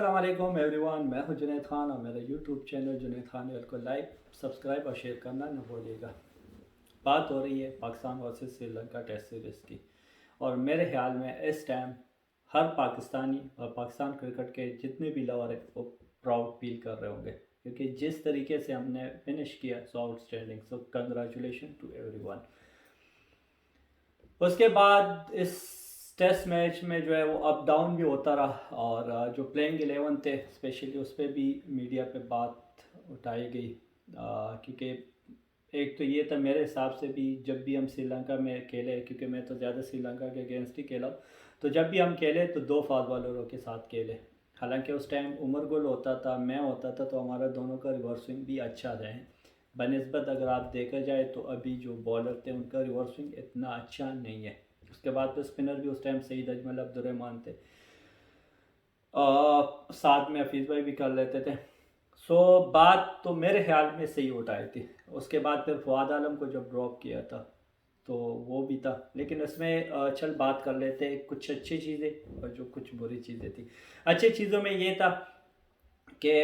अस्सलाम वालेकुम एवरीवन, मैं हूं जुनैद खान और मेरा यूट्यूब चैनल जुनैद खान को लाइक सब्सक्राइब और शेयर करना न भूलिएगा। बात हो रही है Pakistan versus Sri Lanka test series की, और मेरे ख्याल में इस टाइम हर पाकिस्तानी और पाकिस्तान क्रिकेट के जितने भी लवर हैं वो प्राउड फील कर रहे होंगे, क्योंकि जिस तरीके से हमने फिनिश किया so outstanding. So congratulation to everyone. उसके बाद इस टेस्ट मैच में जो है वो अप डाउन भी होता रहा, और जो प्लेइंग 11 थे स्पेशली उस पर भी मीडिया पे बात उठाई गई, क्योंकि एक तो ये था मेरे हिसाब से भी, जब भी हम श्रीलंका में खेले, क्योंकि मैं तो ज़्यादा श्रीलंका के अगेंस्ट ही खेला, तो जब भी हम खेले तो दो फास्ट बॉलरों के साथ खेले। हालांकि उस टाइम उमर गुल होता था, मैं होता था, तो हमारा दोनों का रिवर्स स्विंग भी अच्छा रहे बनस्बत। अगर आप देखा जाए तो अभी जो बॉलर थे उनका रिवर्स स्विंग इतना अच्छा नहीं है। उसके बाद तो स्पिनर भी उस टाइम सईद अजमल अब्दुर्रहमान थे, साथ में हफीज़ भाई भी कर लेते थे। सो बात तो मेरे ख्याल में सही उठाई थी। उसके बाद फिर फवाद आलम को जब ड्रॉप किया था तो वो भी था, लेकिन उसमें चल बात कर लेते हैं कुछ अच्छी चीज़ें और जो कुछ बुरी चीज़ें थी। अच्छी चीज़ों में ये था कि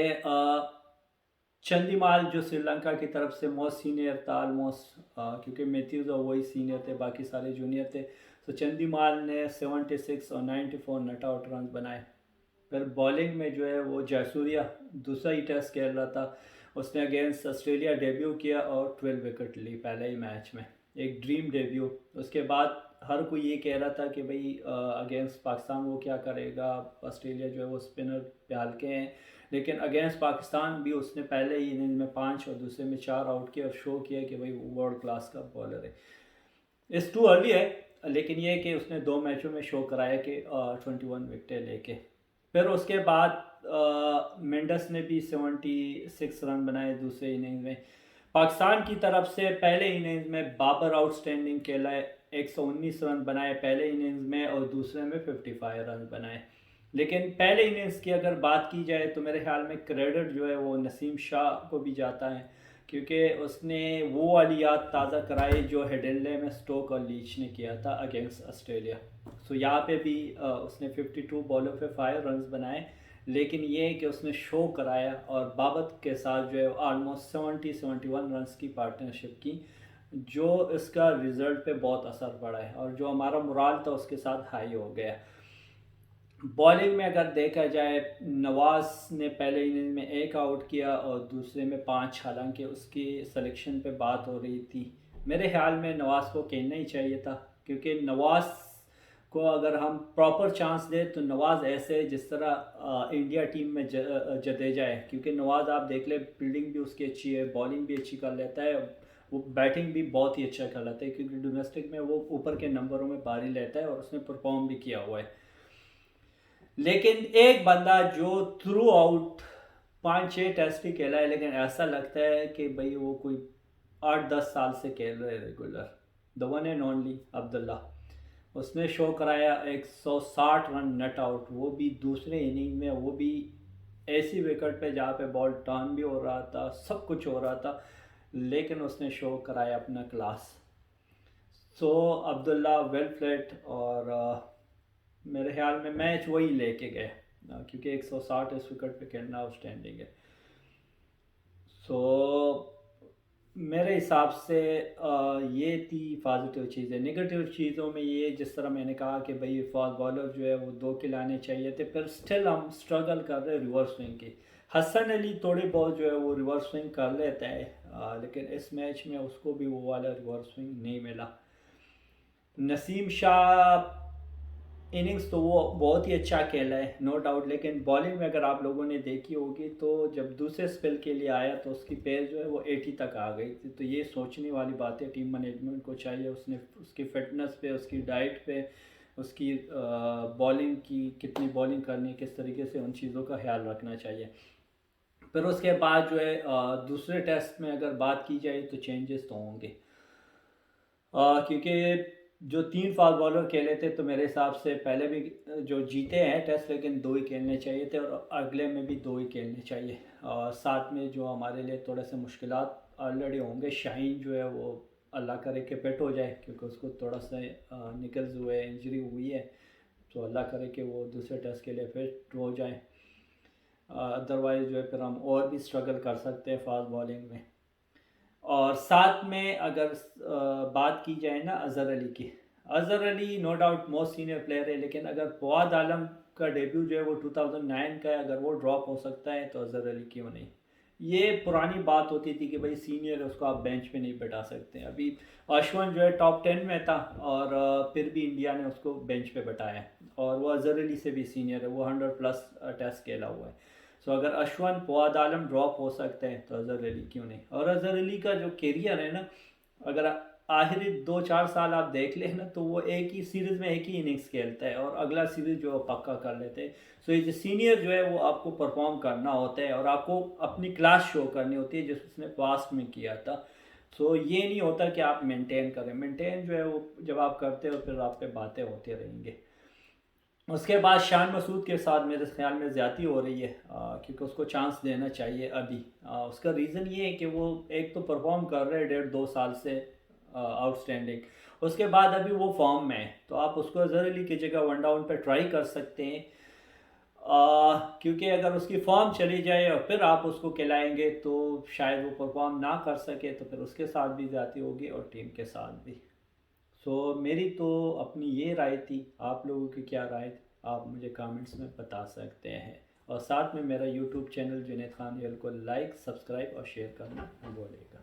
चंदीमाल जो श्रीलंका की तरफ से मोस्ट सीनियर था ऑलमोस्ट, क्योंकि मैथ्यूज और वही सीनियर थे, बाकी सारे जूनियर थे। तो चंदीमाल ने 76 और 94 नट आउट रन बनाए। फिर बॉलिंग में जो है वो जयसूर्या दूसरा ही टेस्ट खेल रहा था, उसने अगेंस्ट ऑस्ट्रेलिया डेब्यू किया और 12 विकेट ली पहले ही मैच में, एक ड्रीम डेब्यू। उसके बाद हर कोई ये कह रहा था कि भाई अगेंस्ट पाकिस्तान वो क्या करेगा, ऑस्ट्रेलिया जो है वो स्पिनर पे हल्के हैं, लेकिन अगेंस्ट पाकिस्तान भी उसने पहले ही इनिंग में 5 और दूसरे में 4 आउट किया और शो किया कि भाई वो वर्ल्ड क्लास का बॉलर है। इस टू अर्ली है, लेकिन ये है कि उसने 2 मैचों में शो कराया कि 21 विकेटें लेके। फिर उसके बाद मेंडस ने भी 76 रन बनाए दूसरे इनिंग में। पाकिस्तान की तरफ से पहले इनिंग्स में बाबर आउटस्टैंडिंग खेला है, 119 रन बनाए पहले इनिंग्स में और दूसरे में 55 रन बनाए। लेकिन पहले इनिंग्स की अगर बात की जाए तो मेरे ख्याल में क्रेडिट जो है वो नसीम शाह को भी जाता है, क्योंकि उसने वो वाली याद ताज़ा कराई जो हेडिल्ले में स्टोक और लीच ने किया था अगेंस्ट ऑस्ट्रेलिया। सो यहाँ पे भी उसने 52 बॉलों पे 5 रन बनाए, लेकिन ये है कि उसने शो कराया और बाबर के साथ जो है ऑलमोस्ट 71 रन की पार्टनरशिप की, जो इसका रिज़ल्ट पे बहुत असर पड़ा है और जो हमारा मोराल था उसके साथ हाई हो गया। बॉलिंग में अगर देखा जाए, नवाज़ ने पहले इनिंग में 1 आउट किया और दूसरे में 5, हालांकि उसकी सिलेक्शन पे बात हो रही थी। मेरे ख्याल में नवाज़ को खेलना ही चाहिए था, क्योंकि नवाज़ को अगर हम प्रॉपर चांस दें तो नवाज़ ऐसे जिस तरह इंडिया टीम में जडेजा है, क्योंकि नवाज़ आप देख ले फील्डिंग भी उसकी अच्छी है, बॉलिंग भी अच्छी कर लेता है, वो बैटिंग भी बहुत ही अच्छा कर लेता है, क्योंकि डोमेस्टिक में वो ऊपर के नंबरों में बारी लेता है और उसने परफॉर्म भी किया हुआ है। लेकिन एक बंदा जो थ्रू आउट 5-6 टेस्ट ही खेला है, लेकिन ऐसा लगता है कि भाई वो कोई 8-10 साल से खेल रहे हैं regular, the one and only Abdullah. उसने शो कराया 160 रन नट आउट, वो भी दूसरे इनिंग में, वो भी ऐसी विकेट पे जहाँ पे बॉल टर्न भी हो रहा था, सब कुछ हो रहा था, लेकिन उसने शो कराया अपना क्लास। सो अब्दुल्ला वेल प्लेड, और मेरे ख्याल में मैच वही लेके गए, क्योंकि 160 इस विकेट पे खेलना आउटस्टैंडिंग है। सो मेरे हिसाब से ये थी पॉजिटिव चीज़ें। नेगेटिव चीज़ों में ये, जिस तरह मैंने कहा कि भाई फास्ट बॉलर जो है वो 2 खिलाने चाहिए थे, फिर स्टिल हम स्ट्रगल कर रहे हैं रिवर्स स्विंग की। हसन अली थोड़ी बहुत जो है वो रिवर्स स्विंग कर लेता है, लेकिन इस मैच में उसको भी वो वाला रिवर्स स्विंग नहीं मिला। नसीम शाह इनिंग्स तो वो बहुत ही अच्छा खेला है नो डाउट, लेकिन बॉलिंग में अगर आप लोगों ने देखी होगी तो जब दूसरे स्पेल के लिए आया तो उसकी पेस जो है वो 80 तक आ गई थी। तो ये सोचने वाली बात है, टीम मैनेजमेंट को चाहिए उसने उसकी फिटनेस पे, उसकी डाइट पे, उसकी बॉलिंग की कितनी बॉलिंग करनी है, किस तरीके से, उन चीज़ों का ख्याल रखना चाहिए। फिर उसके बाद जो है दूसरे टेस्ट में अगर बात की जाए तो चेंजेस तो होंगे, क्योंकि जो 3 फास्ट बॉलर खेले थे तो मेरे हिसाब से पहले भी जो जीते हैं टेस्ट, लेकिन 2 ही खेलने चाहिए थे और अगले में भी 2 ही खेलने चाहिए। और साथ में जो हमारे लिए थोड़े से मुश्किलात ऑलरेडी होंगे, शाहीन जो है वो अल्लाह करे कि फिट हो जाए, क्योंकि उसको थोड़ा सा निकल्स हुए इंजरी हुई है, तो अल्लाह करे कि वो दूसरे टेस्ट के लिए फिट हो जाए। ادروائز جو ہے پھر ہم اور بھی اسٹرگل کر سکتے ہیں فاسٹ بالنگ میں. اور ساتھ میں اگر بات کی جائے نا اظہر علی کی، Azhar Ali no doubt most senior player ہے، لیکن اگر فواد عالم کا ڈیبیو جو ہے وہ 2009 کا ہے، اگر وہ ڈراپ ہو سکتا ہے تو اظہر علی کیوں نہیں. یہ پرانی بات ہوتی تھی کہ بھائی سینئر ہے اس کو آپ بینچ پہ نہیں بٹھا سکتے. ابھی اشون جو ہے ٹاپ 10 میں تھا اور پھر بھی انڈیا نے اس کو بینچ پہ بٹھایا ہے، اور وہ اظہر علی سے بھی سینئر ہے، وہ 100+ ٹیسٹ کھیلا ہوا ہے. سو اگر اشون فواد عالم ڈراپ ہو سکتے ہیں تو اظہر علی کیوں نہیں. اور اظہر علی کا جو کیریئر ہے نا، اگر آخری 2-4 سال آپ دیکھ لیں نا تو وہ ایک ہی سیریز میں ایک ہی اننگس کھیلتا ہے اور اگلا سیریز جو پکا کر لیتے ہیں. سو یہ جو سینئر جو ہے وہ آپ کو پرفارم کرنا ہوتا ہے اور آپ کو اپنی کلاس شو کرنی ہوتی ہے، جس اس نے پاسٹ میں کیا تھا. سو یہ نہیں ہوتا کہ آپ مینٹین کریں، مینٹین جو ہے وہ جب آپ کرتے ہو پھر آپ پہ باتیں ہوتے رہیں گے. اس کے بعد شان مسعود کے ساتھ میرے خیال میں زیادتی ہو رہی ہے، کیونکہ اس کو چانس دینا چاہیے ابھی. اس کا ریزن یہ ہے کہ وہ ایک تو پرفارم کر رہے 1.5-2 سال سے آؤٹ اسٹینڈنگ، اس کے بعد ابھی وہ فارم میں ہے، تو آپ اس کو اظہر علی کی جگہ ون ڈاؤن پہ ٹرائی کر سکتے ہیں. کیونکہ اگر اس کی فارم چلی جائے اور پھر آپ اس کو کھلائیں گے تو شاید وہ پرفارم نہ کر سکے، تو پھر اس کے ساتھ بھی زیادتی ہوگی اور ٹیم کے ساتھ بھی. سو میری تو اپنی یہ رائے تھی، آپ لوگوں کی کیا رائے تھی آپ مجھے کامنٹس میں بتا سکتے ہیں. اور ساتھ میں میرا YouTube channel Junaid Khan real کو لائک، سبسکرائب اور شیئر کرنا نہ بھولے گا.